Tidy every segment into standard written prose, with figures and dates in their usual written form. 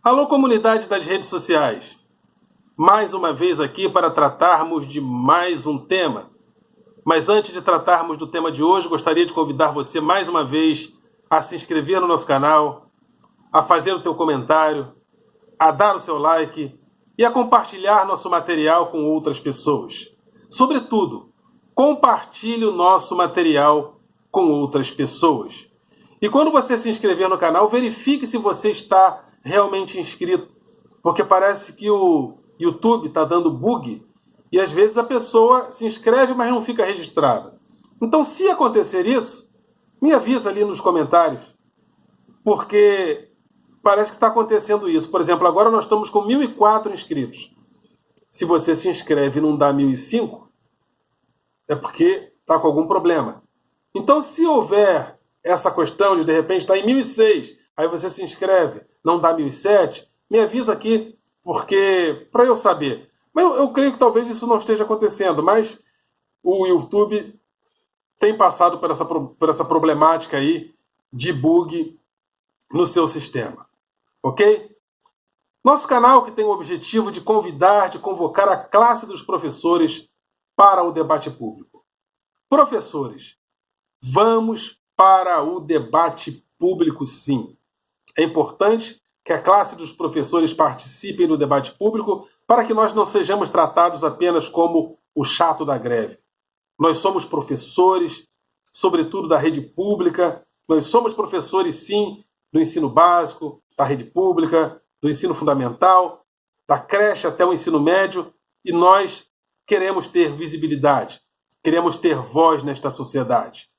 Alô, comunidade das redes sociais. Mais uma vez aqui para tratarmos de mais um tema. Mas antes de tratarmos do tema de hoje, gostaria de convidar você mais uma vez a se inscrever no nosso canal, a fazer o teu comentário, a dar o seu like e a compartilhar nosso material com outras pessoas. Sobretudo, compartilhe o nosso material com outras pessoas. E quando você se inscrever no canal, verifique se você está realmente inscrito, porque parece que o YouTube está dando bug e às vezes a pessoa se inscreve, mas não fica registrada. Então, se acontecer isso, me avisa ali nos comentários, porque parece que está acontecendo isso. Por exemplo, agora nós estamos com 1.004 inscritos. Se você se inscreve e não dá 1.005, é porque está com algum problema. Então, se houver essa questão de repente estar em 1.006, aí você se inscreve, não dá 1.007, me avisa aqui, porque para eu saber. Mas eu creio que talvez isso não esteja acontecendo, mas o YouTube tem passado por essa problemática aí de bug no seu sistema. Ok? Nosso canal que tem o objetivo de convidar, de convocar a classe dos professores para o debate público. Professores, vamos para o debate público, sim. É importante que a classe dos professores participem do debate público para que nós não sejamos tratados apenas como o chato da greve. Nós somos professores, sobretudo da rede pública, nós somos professores, sim, do ensino básico, da rede pública, do ensino fundamental, da creche até o ensino médio, e nós queremos ter visibilidade, queremos ter voz nesta sociedade.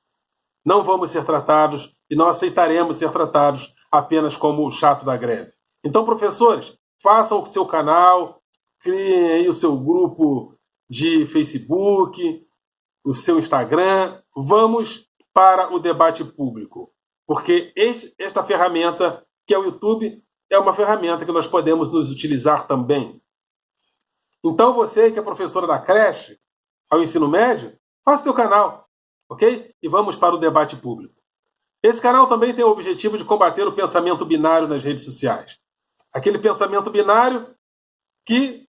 Não vamos ser tratados e não aceitaremos ser tratados apenas como o chato da greve. Então, professores, façam o seu canal, criem aí o seu grupo de Facebook, o seu Instagram. Vamos para o debate público, porque esta ferramenta, que é o YouTube, é uma ferramenta que nós podemos nos utilizar também. Então, você que é professora da creche ao ensino médio, faça o seu canal, ok? E vamos para o debate público. Esse canal também tem o objetivo de combater o pensamento binário nas redes sociais. Aquele pensamento binário que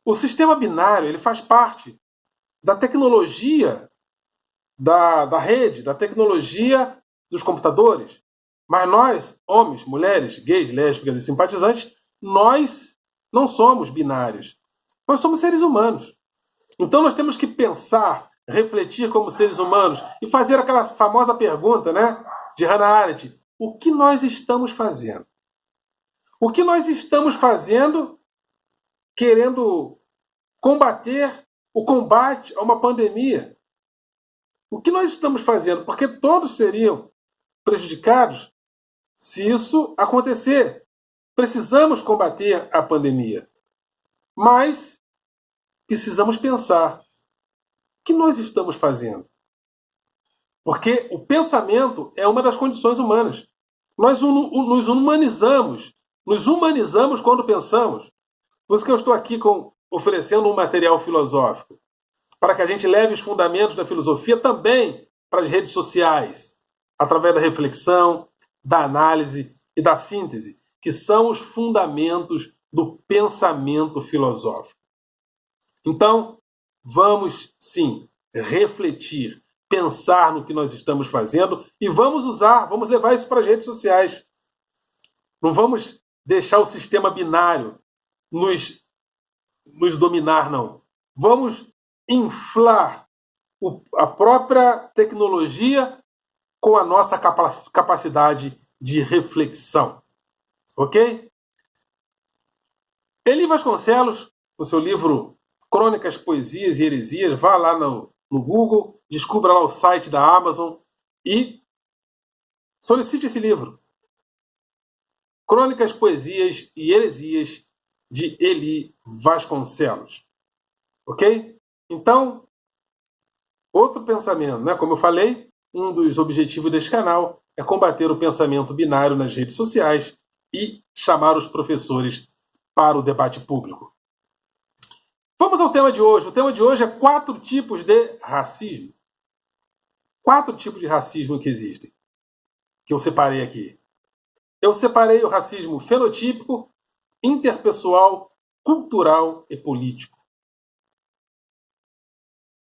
o sistema binário ele faz parte da tecnologia da rede, da tecnologia dos computadores. Mas nós, homens, mulheres, gays, lésbicas e simpatizantes, nós não somos binários. Nós somos seres humanos. Então nós temos que pensar, refletir como seres humanos e fazer aquela famosa pergunta, né, de Hannah Arendt: o que nós estamos fazendo? O que nós estamos fazendo querendo combater o combate a uma pandemia? O que nós estamos fazendo? Porque todos seriam prejudicados se isso acontecer. Precisamos combater a pandemia. Mas precisamos pensar: o que nós estamos fazendo? Porque o pensamento é uma das condições humanas. Nós nos humanizamos quando pensamos. Por isso que eu estou aqui oferecendo um material filosófico, para que a gente leve os fundamentos da filosofia também para as redes sociais, através da reflexão, da análise e da síntese, que são os fundamentos do pensamento filosófico. Então, vamos sim refletir, pensar no que nós estamos fazendo e vamos levar isso para as redes sociais. Não vamos deixar o sistema binário nos dominar, não. Vamos inflar a própria tecnologia com a nossa capacidade de reflexão. Ok? Eli Vasconcelos, no seu livro Crônicas, Poesias e Heresias, vá lá no Google, descubra lá o site da Amazon e solicite esse livro. Crônicas, Poesias e Heresias, de Eli Vasconcelos. Ok? Então, outro pensamento, né? Como eu falei, um dos objetivos deste canal é combater o pensamento binário nas redes sociais e chamar os professores para o debate público. Vamos ao tema de hoje. O tema de hoje é 4 tipos de racismo. 4 tipos de racismo que existem, que eu separei aqui. Eu separei o racismo fenotípico, interpessoal, cultural e político.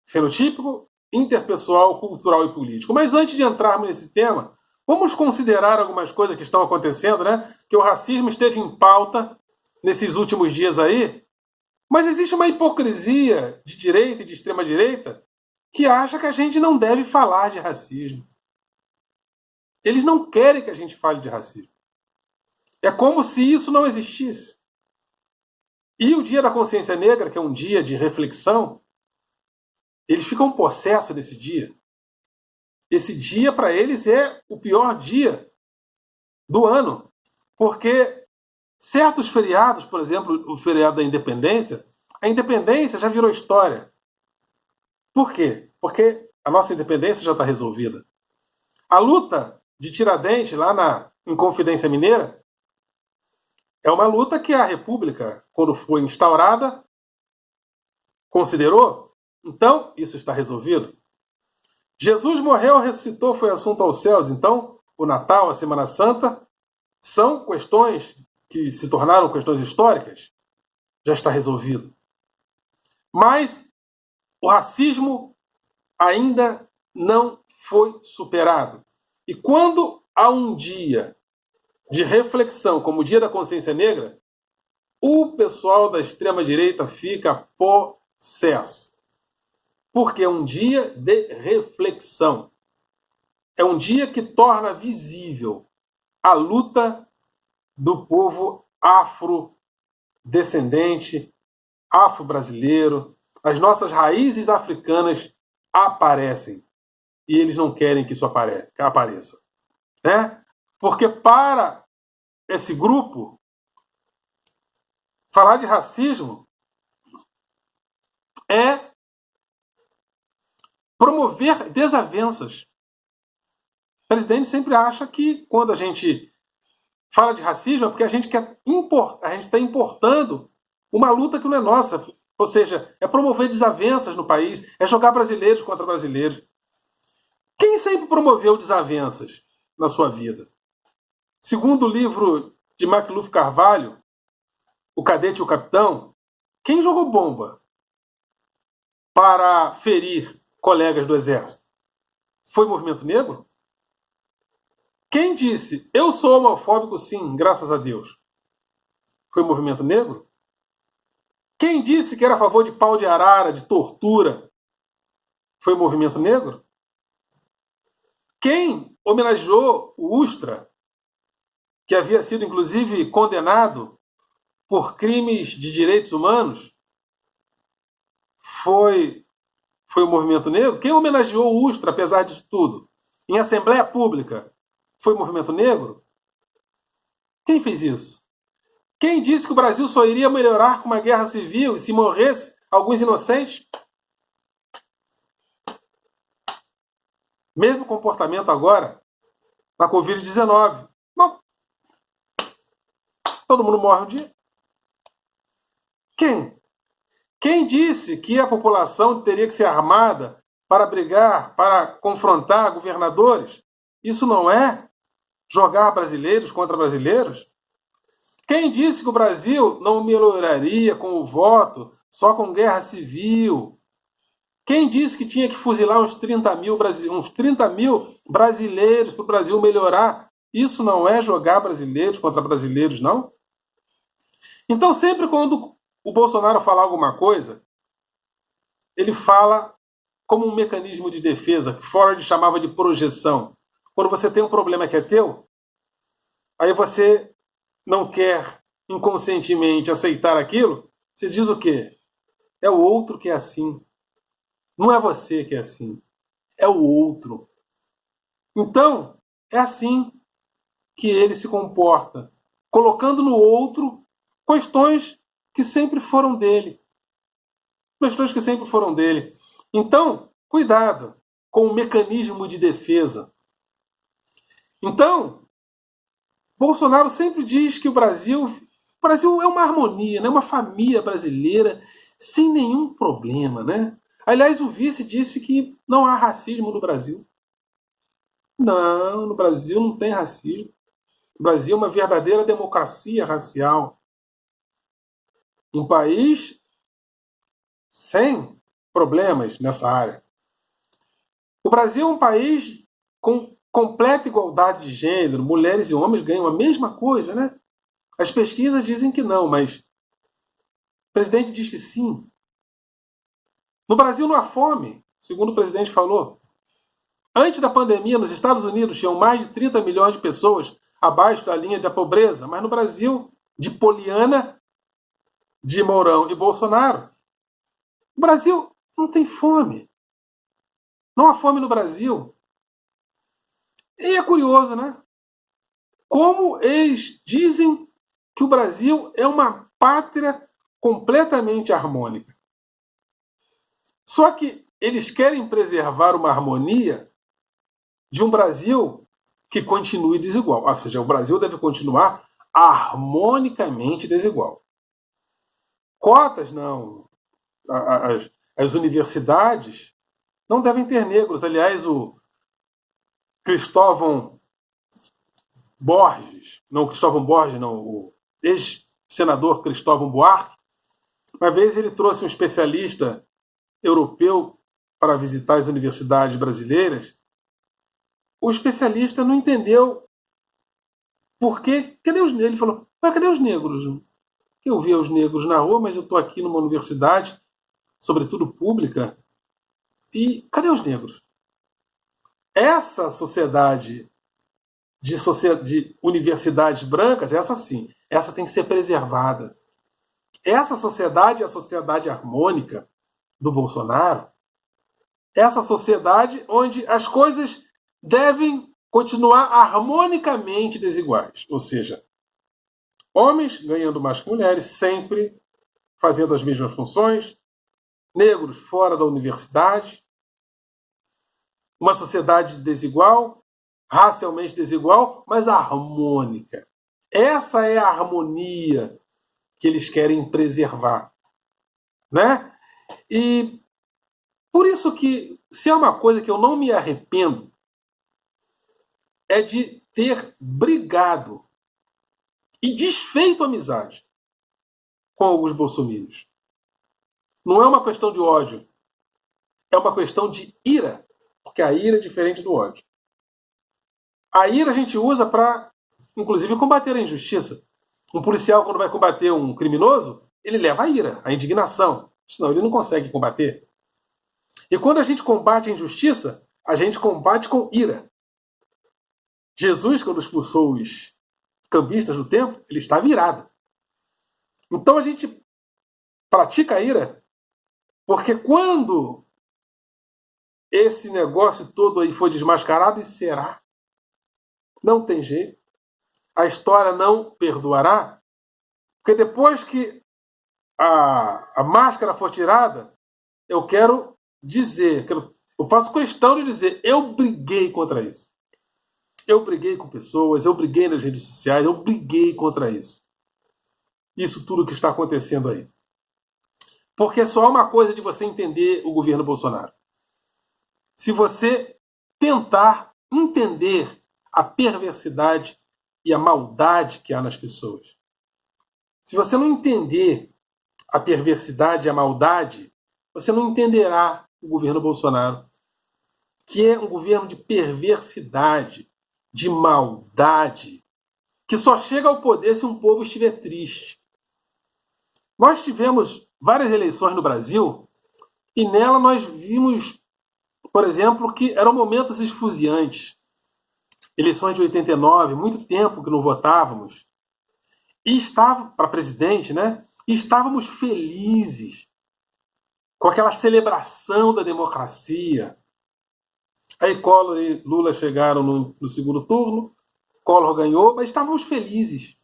Fenotípico, interpessoal, cultural e político. Mas antes de entrarmos nesse tema, vamos considerar algumas coisas que estão acontecendo, né? Que o racismo esteve em pauta nesses últimos dias aí, mas existe uma hipocrisia de direita e de extrema-direita que acha que a gente não deve falar de racismo. Eles não querem que a gente fale de racismo. É como se isso não existisse. E o Dia da Consciência Negra, que é um dia de reflexão, eles ficam possessos desse dia. Esse dia, para eles, é o pior dia do ano. Porque certos feriados, por exemplo, o feriado da Independência, a Independência já virou história. Por quê? Porque a nossa independência já está resolvida. A luta de Tiradentes, lá na Inconfidência Mineira, é uma luta que a República, quando foi instaurada, considerou. Então, isso está resolvido. Jesus morreu, ressuscitou, foi assunto aos céus. Então, o Natal, a Semana Santa, são questões que se tornaram questões históricas. Já está resolvido. Mas o racismo ainda não foi superado. E quando há um dia de reflexão, como o Dia da Consciência Negra, o pessoal da extrema-direita fica possesso. Porque é um dia de reflexão. É um dia que torna visível a luta do povo afrodescendente, afro-brasileiro. As nossas raízes africanas aparecem. E eles não querem que isso apareça. Né? Porque para esse grupo, falar de racismo é promover desavenças. O presidente sempre acha que quando a gente fala de racismo é porque a gente quer importar, a gente está importando uma luta que não é nossa. Ou seja, é promover desavenças no país, é jogar brasileiros contra brasileiros. Quem sempre promoveu desavenças na sua vida? Segundo o livro de MacLuff Carvalho, O Cadete e o Capitão, quem jogou bomba para ferir colegas do exército? Foi o movimento negro? Quem disse, eu sou homofóbico sim, graças a Deus? Foi o movimento negro? Quem disse que era a favor de pau de arara, de tortura? Foi o movimento negro? Quem homenageou o Ustra, que havia sido inclusive condenado por crimes de direitos humanos? Foi o movimento negro? Quem homenageou o Ustra, apesar disso tudo? Em assembleia pública? Foi o movimento negro? Quem fez isso? Quem disse que o Brasil só iria melhorar com uma guerra civil e se morresse alguns inocentes? Mesmo comportamento agora, na Covid-19. Bom, todo mundo morre um dia. Quem? Quem disse que a população teria que ser armada para brigar, para confrontar governadores? Isso não é jogar brasileiros contra brasileiros? Quem disse que o Brasil não melhoraria com o voto, só com guerra civil? Quem disse que tinha que fuzilar uns 30 mil brasileiros para o Brasil melhorar? Isso não é jogar brasileiros contra brasileiros, não? Então, sempre quando o Bolsonaro fala alguma coisa, ele fala como um mecanismo de defesa, que Ford chamava de projeção. Quando você tem um problema que é teu, aí você não quer inconscientemente aceitar aquilo, você diz o quê? É o outro que é assim. Não é você que é assim. É o outro. Então, é assim que ele se comporta, colocando no outro questões que sempre foram dele. Questões que sempre foram dele. Então, cuidado com o mecanismo de defesa. Então, Bolsonaro sempre diz que o Brasil é uma harmonia, né? Uma família brasileira sem nenhum problema, né? Aliás, o vice disse que não há racismo no Brasil. Não, no Brasil não tem racismo. O Brasil é uma verdadeira democracia racial. um país sem problemas nessa área. O Brasil é um país com completa igualdade de gênero, mulheres e homens ganham a mesma coisa, né? As pesquisas dizem que não, mas o presidente diz que sim. No Brasil não há fome, segundo o presidente falou. Antes da pandemia, nos Estados Unidos, tinham mais de 30 milhões de pessoas abaixo da linha da pobreza, mas no Brasil, de Poliana, de Mourão e Bolsonaro, o Brasil não tem fome. Não há fome no Brasil. E é curioso, né? Como eles dizem que o Brasil é uma pátria completamente harmônica. Só que eles querem preservar uma harmonia de um Brasil que continue desigual. Ou seja, o Brasil deve continuar harmonicamente desigual. Cotas, não. As universidades não devem ter negros. Aliás, o Cristóvão Borges, o ex-senador Cristóvão Buarque, uma vez ele trouxe um especialista europeu para visitar as universidades brasileiras. O especialista não entendeu por quê. Ele falou, mas cadê os negros? Eu via os negros na rua, mas eu estou aqui numa universidade, sobretudo pública, e cadê os negros? Essa sociedade de universidades brancas, essa sim, essa tem que ser preservada. Essa sociedade é a sociedade harmônica do Bolsonaro. Essa sociedade onde as coisas devem continuar harmonicamente desiguais. Ou seja, homens ganhando mais que mulheres, sempre fazendo as mesmas funções, negros fora da universidade, uma sociedade desigual, racialmente desigual, mas harmônica. Essa é a harmonia que eles querem preservar, né? E por isso que, se é uma coisa que eu não me arrependo, é de ter brigado e desfeito amizade com alguns bolsominions. Não é uma questão de ódio, é uma questão de ira, porque a ira é diferente do ódio. A ira a gente usa para, inclusive, combater a injustiça. Um policial, quando vai combater um criminoso, ele leva a ira, a indignação, senão ele não consegue combater. E quando a gente combate a injustiça, a gente combate com ira. Jesus, quando expulsou os cambistas do templo, ele estava irado. Então a gente pratica a ira, porque quando esse negócio todo aí for desmascarado, e será, não tem jeito, a história não perdoará, porque depois que a máscara for tirada, eu quero dizer, eu faço questão de dizer, eu briguei contra isso. Eu briguei com pessoas, eu briguei nas redes sociais, eu briguei contra isso. Isso tudo que está acontecendo aí. Porque só há uma coisa de você entender o governo Bolsonaro. Se você tentar entender a perversidade e a maldade que há nas pessoas. Se você não entender a perversidade e a maldade, você não entenderá o governo Bolsonaro, que é um governo de perversidade, de maldade, que só chega ao poder se um povo estiver triste. Nós tivemos várias eleições no Brasil e nela nós vimos, por exemplo, que eram momentos esfuziantes. Eleições de 89, muito tempo que não votávamos. E estava para presidente, né? E estávamos felizes com aquela celebração da democracia. Aí Collor e Lula chegaram no segundo turno, Collor ganhou, mas estávamos felizes.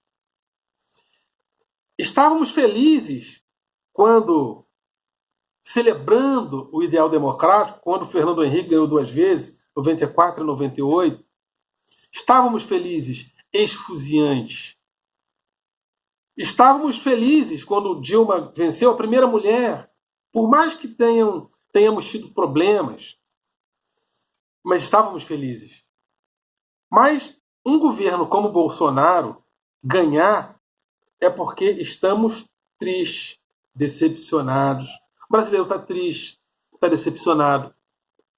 Estávamos felizes quando, celebrando o ideal democrático, quando Fernando Henrique ganhou 2 vezes, 94 e 98. Estávamos felizes, esfuziantes. Estávamos felizes quando Dilma venceu, a primeira mulher, por mais que tenhamos tido problemas, mas estávamos felizes. Mas um governo como Bolsonaro ganhar é porque estamos tristes. decepcionados. O brasileiro está triste, está decepcionado,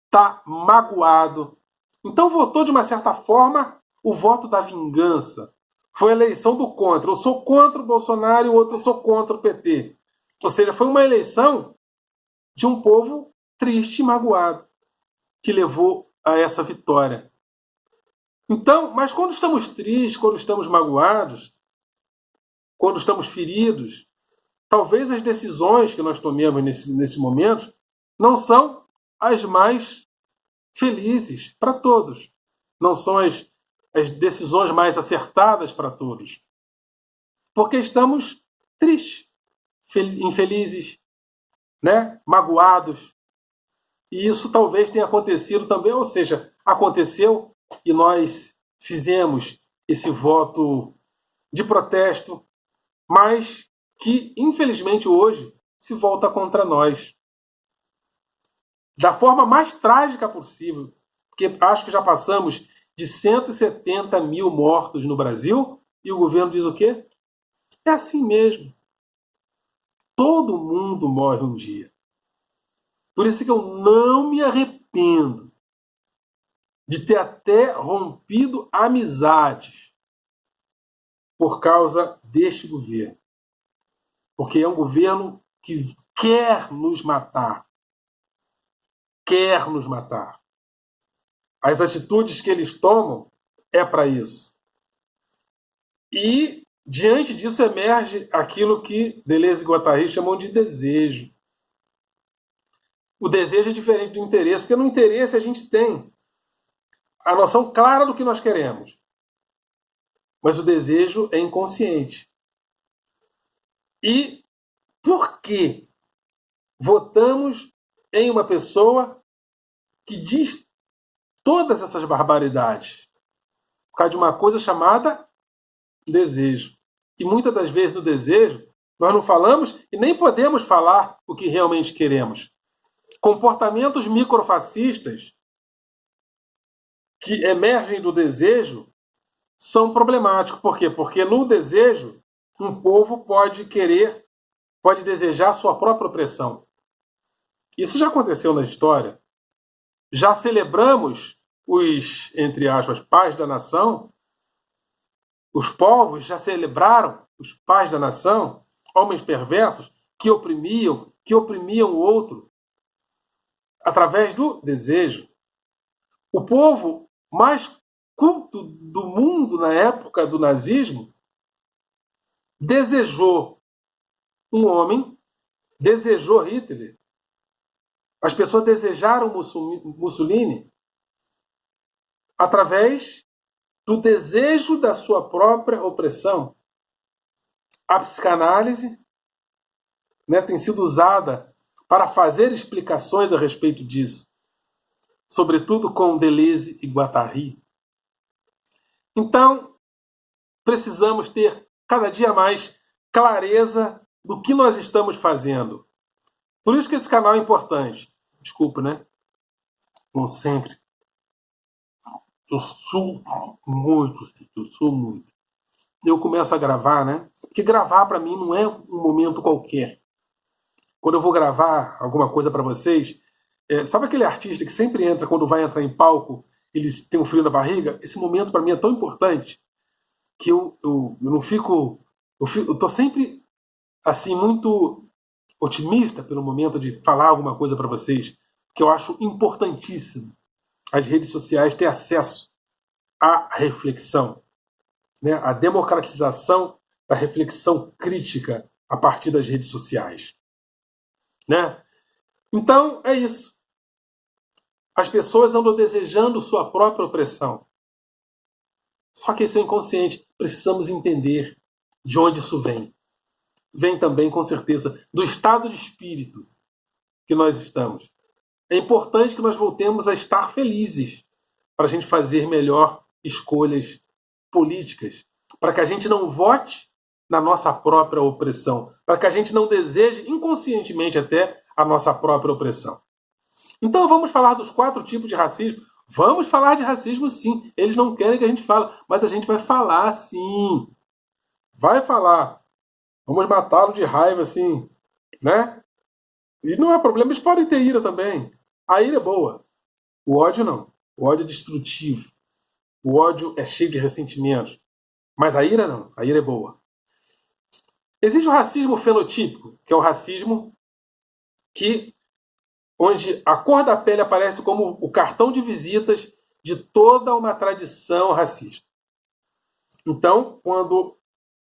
está magoado. Então votou, de uma certa forma, o voto da vingança. Foi a eleição do contra. Eu sou contra o Bolsonaro e o outro eu sou contra o PT. Ou seja, foi uma eleição de um povo triste e magoado que levou a essa vitória. Então, mas quando estamos tristes, quando estamos magoados, quando estamos feridos, talvez as decisões que nós tomemos nesse momento não são as mais felizes para todos. Não são as decisões mais acertadas para todos. Porque estamos tristes, infelizes, né? Magoados. E isso talvez tenha acontecido também, ou seja, aconteceu e nós fizemos esse voto de protesto, mas que, infelizmente, hoje se volta contra nós. Da forma mais trágica possível, porque acho que já passamos de 170 mil mortos no Brasil, e o governo diz o quê? É assim mesmo. Todo mundo morre um dia. Por isso que eu não me arrependo de ter até rompido amizades por causa deste governo. Porque é um governo que quer nos matar. Quer nos matar. As atitudes que eles tomam é para isso. E, diante disso, emerge aquilo que Deleuze e Guattari chamam de desejo. O desejo é diferente do interesse, porque no interesse a gente tem a noção clara do que nós queremos. Mas o desejo é inconsciente. E por que votamos em uma pessoa que diz todas essas barbaridades? Por causa de uma coisa chamada desejo. E muitas das vezes no desejo nós não falamos e nem podemos falar o que realmente queremos. Comportamentos microfascistas que emergem do desejo são problemáticos. Por quê? Porque no desejo um povo pode desejar sua própria opressão. Isso já aconteceu na história. Já celebramos os, entre aspas, pais da nação. Os povos já celebraram os pais da nação, homens perversos que oprimiam o outro através do desejo. O povo mais culto do mundo na época do nazismo desejou um homem, desejou Hitler. As pessoas desejaram Mussolini através do desejo da sua própria opressão. A psicanálise, né, tem sido usada para fazer explicações a respeito disso, sobretudo com Deleuze e Guattari. Então, precisamos ter cada dia mais clareza do que nós estamos fazendo. Por isso que esse canal é importante. Desculpa, né? Como sempre. Eu sou muito. Eu começo a gravar, né? Porque gravar para mim não é um momento qualquer. Quando eu vou gravar alguma coisa para vocês, sabe aquele artista que sempre entra, quando vai entrar em palco, eles têm um frio na barriga? Esse momento para mim é tão importante que eu não fico... Eu tô sempre assim muito otimista pelo momento de falar alguma coisa para vocês, que eu acho importantíssimo as redes sociais ter acesso à reflexão, né? A democratização da reflexão crítica a partir das redes sociais, né? Então é isso. As pessoas andam desejando sua própria opressão. Só que isso é inconsciente. Precisamos entender de onde isso vem. Vem também, com certeza, do estado de espírito que nós estamos. É importante que nós voltemos a estar felizes para a gente fazer melhor escolhas políticas, para que a gente não vote na nossa própria opressão, para que a gente não deseje inconscientemente até a nossa própria opressão. Então vamos falar dos 4 tipos de racismo. Vamos falar de racismo, sim. Eles não querem que a gente fale, mas a gente vai falar, sim. Vai falar. Vamos matá-lo de raiva, assim. né? E não é problema, eles podem ter ira também. A ira é boa. O ódio não. O ódio é destrutivo. O ódio é cheio de ressentimentos. Mas a ira não. A ira é boa. Existe o racismo fenotípico, que é o racismo onde a cor da pele aparece como o cartão de visitas de toda uma tradição racista. Então, quando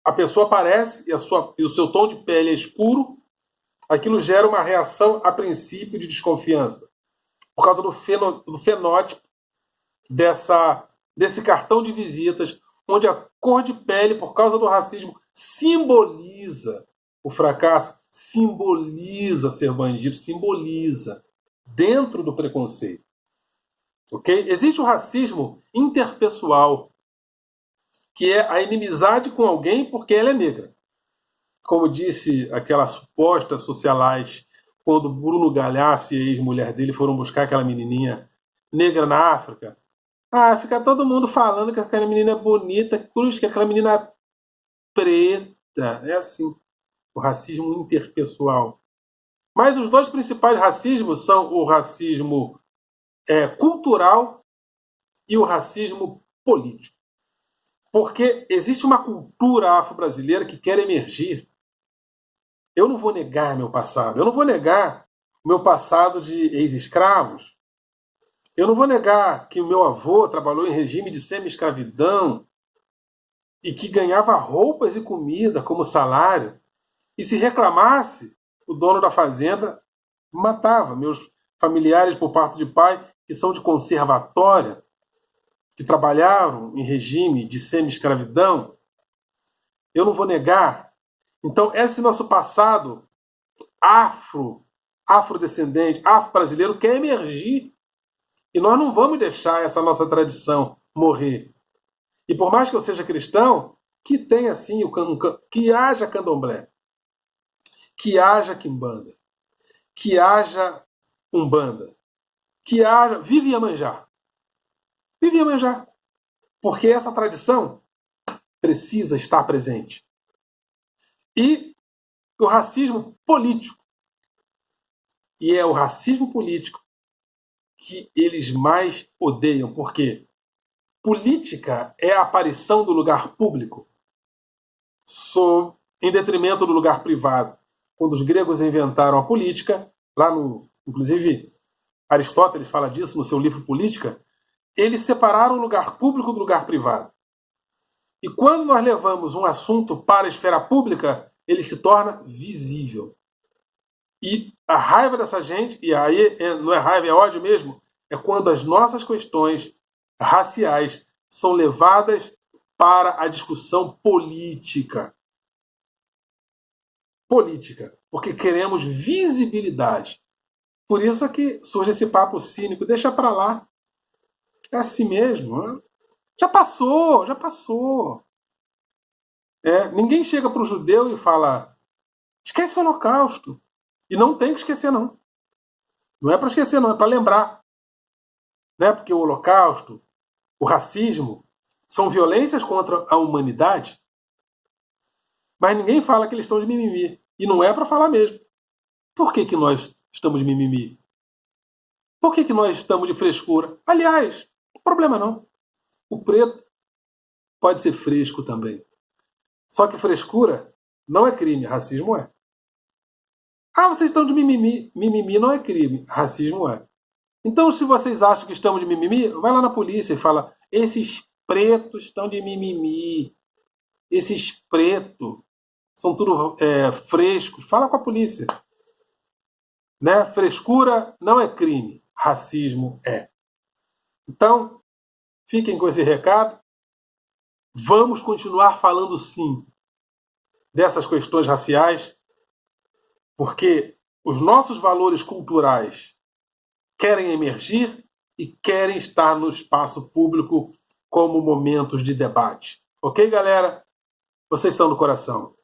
a pessoa aparece e o seu tom de pele é escuro, aquilo gera uma reação a princípio de desconfiança, por causa do fenótipo desse cartão de visitas, onde a cor de pele, por causa do racismo, simboliza o fracasso, simboliza ser bandido, simboliza dentro do preconceito. Okay? Existe o racismo interpessoal, que é a inimizade com alguém porque ela é negra. Como disse aquela suposta socialite, quando Bruno Galhaço e a ex-mulher dele foram buscar aquela menininha negra na África. Ah, fica todo mundo falando que aquela menina é bonita, cruz, que aquela menina é preta. É assim, o racismo interpessoal. Mas os dois principais racismos são o racismo cultural e o racismo político. Porque existe uma cultura afro-brasileira que quer emergir. Eu não vou negar meu passado. Eu não vou negar o meu passado de ex-escravos. Eu não vou negar que o meu avô trabalhou em regime de semi-escravidão e que ganhava roupas e comida como salário. E se reclamasse, o dono da fazenda matava. Meus familiares por parte de pai, que são de conservatória, que trabalharam em regime de semi-escravidão, eu não vou negar. Então, esse nosso passado afrodescendente, afro-brasileiro quer emergir. E nós não vamos deixar essa nossa tradição morrer. E por mais que eu seja cristão, que tenha assim, que haja candomblé, que haja quimbanda, que haja umbanda, que haja vive Iemanjá. Vive Iemanjá. Porque essa tradição precisa estar presente. E o racismo político. E é o racismo político que eles mais odeiam. Por quê? Política é a aparição do lugar público em detrimento do lugar privado. Quando os gregos inventaram a política, inclusive Aristóteles fala disso no seu livro Política, eles separaram o lugar público do lugar privado. E quando nós levamos um assunto para a esfera pública, ele se torna visível. E a raiva dessa gente, e aí não é raiva, é ódio mesmo, é quando as nossas questões raciais são levadas para a discussão política. Política, porque queremos visibilidade. Por isso é que surge esse papo cínico, deixa para lá. É assim mesmo. Né? Já passou, já passou. Ninguém chega para o judeu e fala, esquece o Holocausto. E não tem que esquecer, não. Não é para esquecer, não, é para lembrar. Né? Porque o Holocausto, o racismo, são violências contra a humanidade. Mas ninguém fala que eles estão de mimimi. E não é para falar mesmo. Por que nós estamos de mimimi? Por que nós estamos de frescura? Aliás, não tem problema não. O preto pode ser fresco também. Só que frescura não é crime, racismo é. Ah, vocês estão de mimimi. Mimimi não é crime, racismo é. Então, se vocês acham que estamos de mimimi, vai lá na polícia e fala, esses pretos estão de mimimi. Esses pretos são tudo frescos. Fala com a polícia. Né? Frescura não é crime, racismo é. Então, fiquem com esse recado. Vamos continuar falando sim dessas questões raciais, porque os nossos valores culturais querem emergir e querem estar no espaço público como momentos de debate. Ok, galera? Vocês são do coração.